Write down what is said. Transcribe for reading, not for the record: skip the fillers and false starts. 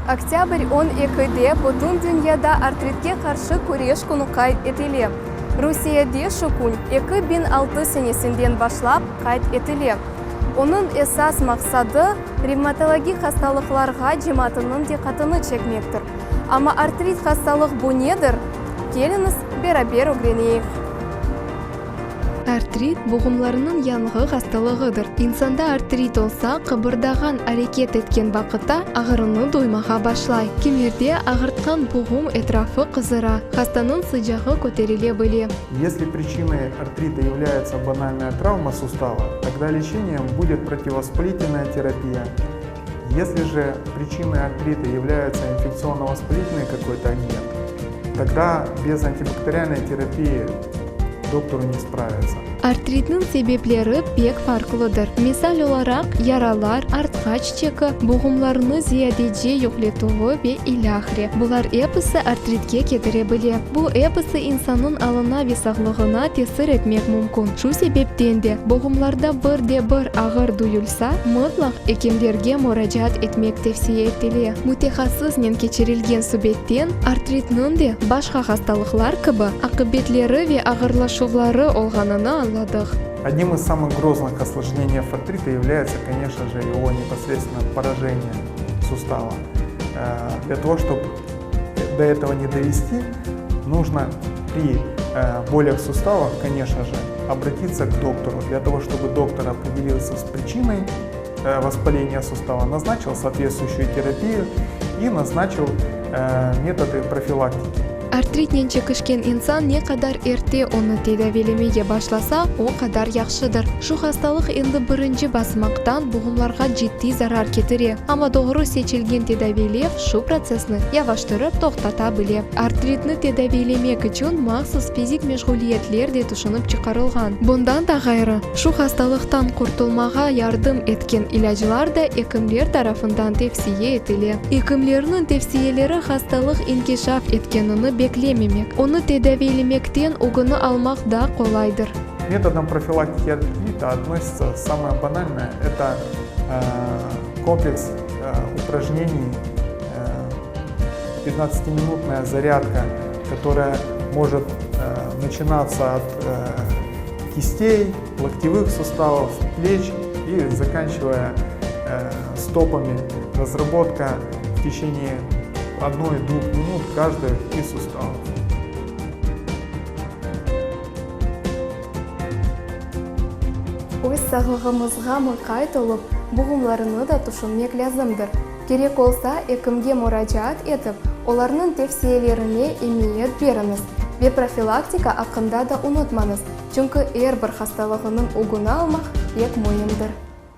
Октябрь 12-де бүтін дүнияда артритке қаршы күреш күні қайт етіле. Русияде шу күн 2006 сенесінден башлап қайт етіле. Оның esas мақсады ревматологик хасталықларға жематының диққатыны чекмектір. Ama artrit хасталық bu nedir? Келіңіз бәрі öğreneyik. Артрит бұғымларының яңғы хасталығыдыр. Инсанда артрит олса, қыбырдаған әрекет еткен вақытта ағырыны доймаға башлай. Кемерде ағыртқан бұғым этрафы қызыра, хастаның сыжағы көтеріле біле. Если причиной артрита является банальная травма сустава, тогда лечением будет противовоспалительная терапия. Если же причиной артрита является инфекционно-воспалительный какой-то агент, тогда без антибактериальной терапии доктору не справится. Артритның себеплері пек фарқлыдыр. Мисал olarak яралар, артқач чекі, бұғымларыны зиядеде юқлетуы ве иляхре. Бұлар эпысы артритке кетіре біле. Бұл эпысы инсанның алына весағлығына тесір етмек мүмкін. Шу себептен де бұғымларда бір ағыр дүйілса, мұтлақ екемдерге мұрачат етмек тевсие етіле. Мутехасызмен кечерілген субеттен артритның де башқа хасталықлар кібі ақыбетлері ве ағырлашулары олғанына Одним из самых грозных осложнений артрита является, конечно же, его непосредственно поражение сустава. Для того, чтобы до этого не довести, нужно при болях в суставах, конечно же, обратиться к доктору, для того, чтобы доктор определился с причиной воспаления сустава, назначил соответствующую терапию и назначил методы профилактики. Артритнен чекішкен инсан не қадар ерте оны тедавелемеге башласа, о қадар яқшыдыр. Шу хасталық енді бірінші басымақтан бұғымларға жетті зарар кетіре. Ама doğru seçilген тедавелев шу процесні яваштырып тоқтата біле. Артритні тедавелемек үшін мақсыз физик межғулиетлер де тұшынып чықарылған. Бұндан да ғайры, шу хасталықтан құртылмаға ярдым еткен илажылар да екімлер тарафындан тевсие етіле. Екімлерінің тевсиелері хасталық инкешаф еткенini beklемемек. Оны тедавелемектен угыны алмақ да қолайдыр. Методом профилактики артрита относится самое банальное. Это комплекс упражнений, 15-минутная зарядка, которая может начинаться от кистей, локтевых суставов, плеч и заканчивая стопами. Разработка в течение 1-2 минут каждый из суставов. Өз сағлығымызға мұқайт олып, бұғымларыны да тұшынмек ләзімдір. Керек олса, екімге мұражат етіп, оларының тевсиелеріне емиет беріңіз. Ве профилактика ақында да ұнытмаңыз, чүнкі әрбір хасталығының угуна алмақ ек мойындыр.